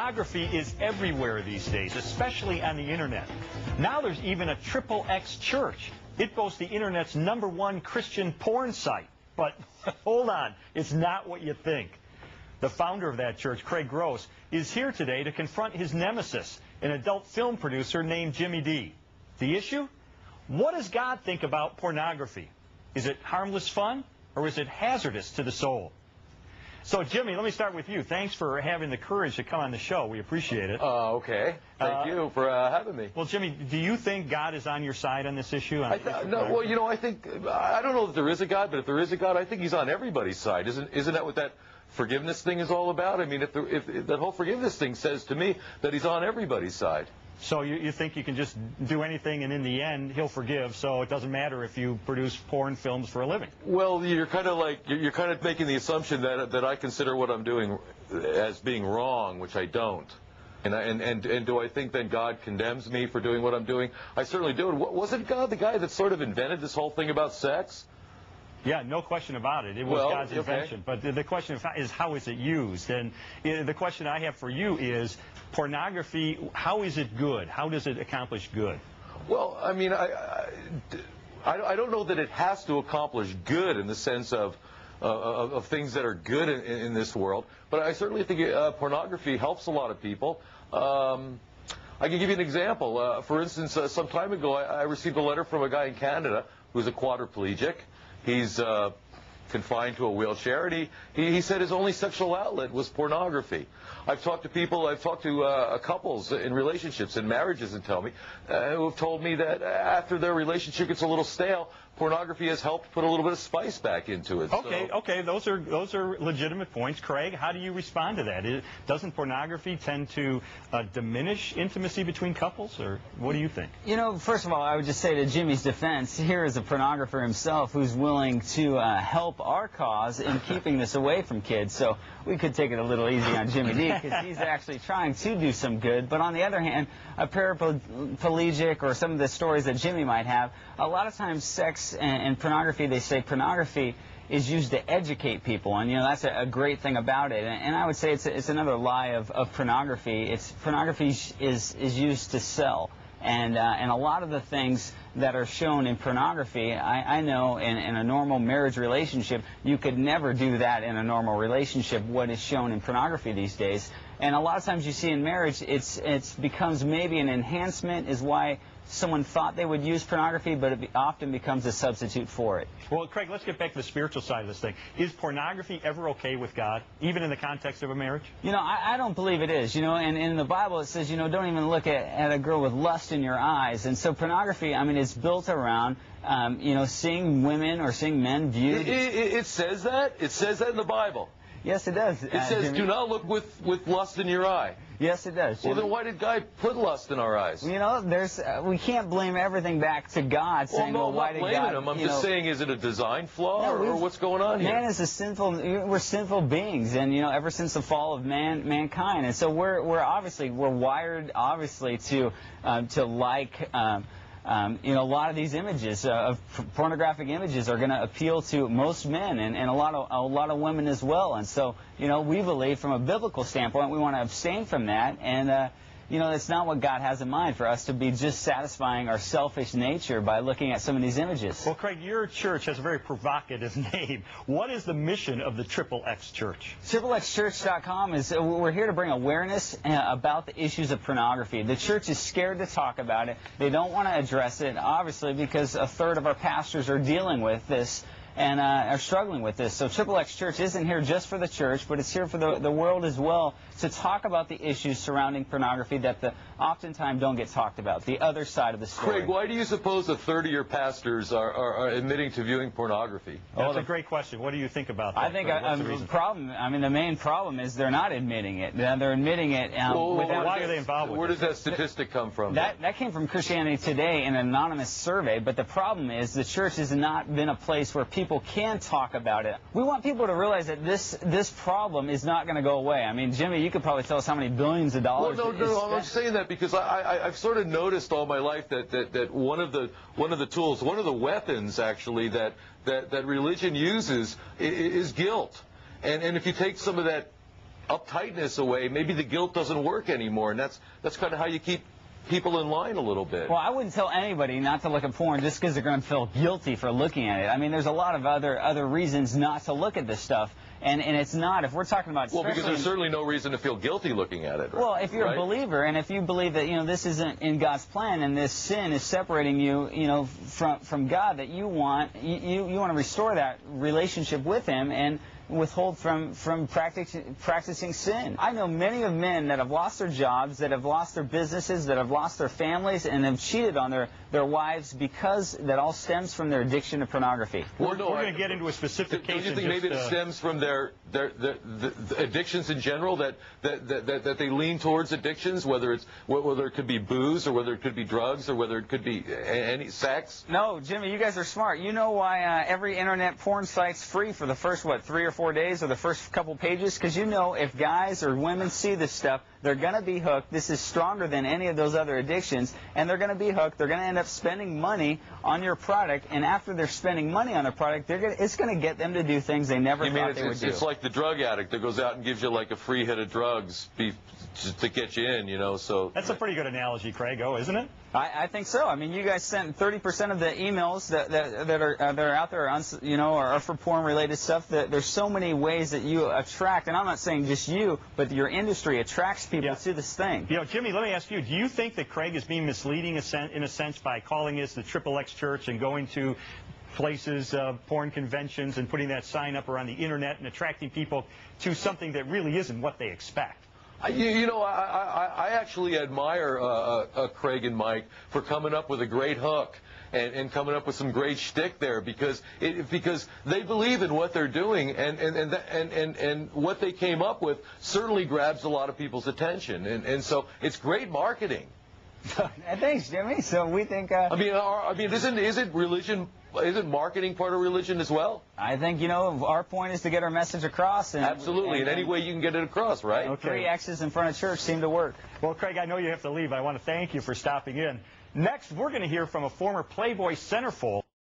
Pornography is everywhere these days, especially on the internet. Now there's even a XXXchurch. It boasts the internet's #1 Christian porn site. But hold on, it's not what you think. The founder of that church, Craig Gross, is here today to confront his nemesis, an adult film producer named Jimmy D. The issue? What does God think about pornography? Is it harmless fun, or is it hazardous to the soul? So, Jimmy, let me start with you. Thanks for having the courage to come on the show. We appreciate it. Okay. Thank you for having me. Well, Jimmy, do you think God is on your side on this issue? No, well, you know, I don't know if there is a God, but if there is a God, I think he's on everybody's side. Isn't that what that forgiveness thing is all about? I mean, if that whole forgiveness thing says to me that he's on everybody's side. So you think you can just do anything, and in the end, he'll forgive, so it doesn't matter if you produce porn films for a living? Well, you're kind of making the assumption that I consider what I'm doing as being wrong, which I don't. And do I think that God condemns me for doing what I'm doing? I certainly do. Wasn't God the guy that sort of invented this whole thing about sex? Yeah, no question about it. It was God's invention. But the question is, how is it used? And the question I have for you is, pornography, how is it good? How does it accomplish good? Well, I mean, I don't know that it has to accomplish good in the sense of things that are good in this world, but I certainly think pornography helps a lot of people. I can give you an example. For instance, some time ago, I received a letter from a guy in Canada who's a quadriplegic. He's confined to a wheelchair, and he said his only sexual outlet was pornography. I've talked to couples in relationships and marriages and who have told me that after their relationship gets a little stale, pornography has helped put a little bit of spice back into it. Okay, those are legitimate points. Craig, how do you respond to that? Doesn't pornography tend to diminish intimacy between couples, or what do you think? You know, first of all, I would just say to Jimmy's defense, here is a pornographer himself who's willing to help our cause in keeping this away from kids. So we could take it a little easy on Jimmy D, because he's actually trying to do some good. But on the other hand, a paraplegic or some of the stories that Jimmy might have, a lot of times sex and pornography, they say pornography is used to educate people, and you know that's a great thing about it. And I would say it's another lie of pornography. Pornography is used to sell, and a lot of the things that are shown in pornography, I know in a normal marriage relationship, you could never do that in a normal relationship, what is shown in pornography these days. And a lot of times you see in marriage, it becomes maybe an enhancement, is why someone thought they would use pornography, but it often becomes a substitute for it. Well, Craig, let's get back to the spiritual side of this thing. Is pornography ever okay with God, even in the context of a marriage? You know, I don't believe it is. You know, and in the Bible it says, you know, don't even look at a girl with lust in your eyes. And so pornography, I mean, it's built around, you know, seeing women or seeing men viewed. It says that? It says that in the Bible? Yes, it does. It says, Jimmy, do not look with lust in your eye. Yes, it does, Jimmy. Well, then why did God put lust in our eyes? You know, we can't blame everything back to God, saying, well, no, why did God... I'm not blaming him. I'm just saying, is it a design flaw, or what's going on here? Man is we're sinful beings, and, you know, ever since the fall of mankind. And so we're wired, obviously, to like... you know, a lot of these images, of pornographic images, are going to appeal to most men and a lot of women as well. And so, you know, we believe from a biblical standpoint, we want to abstain from that. And, you know, it's not what God has in mind for us to be just satisfying our selfish nature by looking at some of these images. Well, Craig, your church has a very provocative name. What is the mission of the XXXchurch? XXXchurch.com we're here to bring awareness about the issues of pornography. The church is scared to talk about it. They don't want to address it, obviously, because a third of our pastors are dealing with this and are struggling with this. So XXXchurch isn't here just for the church, but it's here for the world as well, to talk about the issues surrounding pornography that oftentimes don't get talked about, the other side of the story. Craig, why do you suppose a third of your pastors are admitting to viewing pornography? That's a great question. What do you think about that? I think the main problem is they're not admitting it. They're admitting it without... Why are they involved with it? Where does that statistic come from? That came from Christianity Today in an anonymous survey, but the problem is the church has not been a place where people can talk about it. We want people to realize that this problem is not going to go away. I mean, Jimmy, you could probably tell us how many billions of dollars. Well, no, I'm saying that because I've sort of noticed all my life that one of the tools, one of the weapons actually that religion uses is guilt, and if you take some of that uptightness away, maybe the guilt doesn't work anymore, and that's kind of how you keep people in line a little bit. Well, I wouldn't tell anybody not to look at porn just because they're going to feel guilty for looking at it. I mean, there's a lot of other reasons not to look at this stuff, and it's not, if we're talking about... Well, because there's certainly no reason to feel guilty looking at it. Right? Well, if you're a believer, and if you believe that, this isn't in God's plan, and this sin is separating you, from God, that you want to restore that relationship with Him and withhold from practicing sin. I know many of men that have lost their jobs, that have lost their businesses, that have lost their families, and have cheated on their wives because that all stems from their addiction to pornogaphy. We're going to get into a specific case. Don't you think maybe it stems from the addictions in general, that they lean towards addictions, whether it could be booze, or whether it could be drugs, or whether it could be any sex? No, Jimmy, you guys are smart. You know why every internet porn site's free for the first, 3 or 4 days, or the first couple pages? Because if guys or women see this stuff, they're going to be hooked. This is stronger than any of those other addictions, and they're going to be hooked. They're going to end up spending money on your product, and after they're spending money on the product, it's going to get them to do things they never thought they would do. It's like the drug addict that goes out and gives you like a free hit of drugs to get you in, so... That's a pretty good analogy, Craig, isn't it? I think so. I mean, you guys sent 30% of the emails that are out there, are for porn-related stuff. There's so many ways that you attract, and I'm not saying just you, but your industry attracts people to this thing. Jimmy, let me ask you, do you think that Craig is being misleading in a sense by calling this the XXXchurch and going to places, porn conventions, and putting that sign up around the internet and attracting people to something that really isn't what they expect? I actually admire Craig and Mike for coming up with a great hook and coming up with some great shtick there, because they believe in what they're doing, and what they came up with certainly grabs a lot of people's attention, and so it's great marketing. Thanks, Jimmy. So we think... isn't religion... Isn't marketing part of religion as well? I think, our point is to get our message across. Absolutely. In any way you can get it across, right? Okay. 3 X's in front of church seem to work. Well, Craig, I know you have to leave. I want to thank you for stopping in. Next, we're going to hear from a former Playboy centerfold.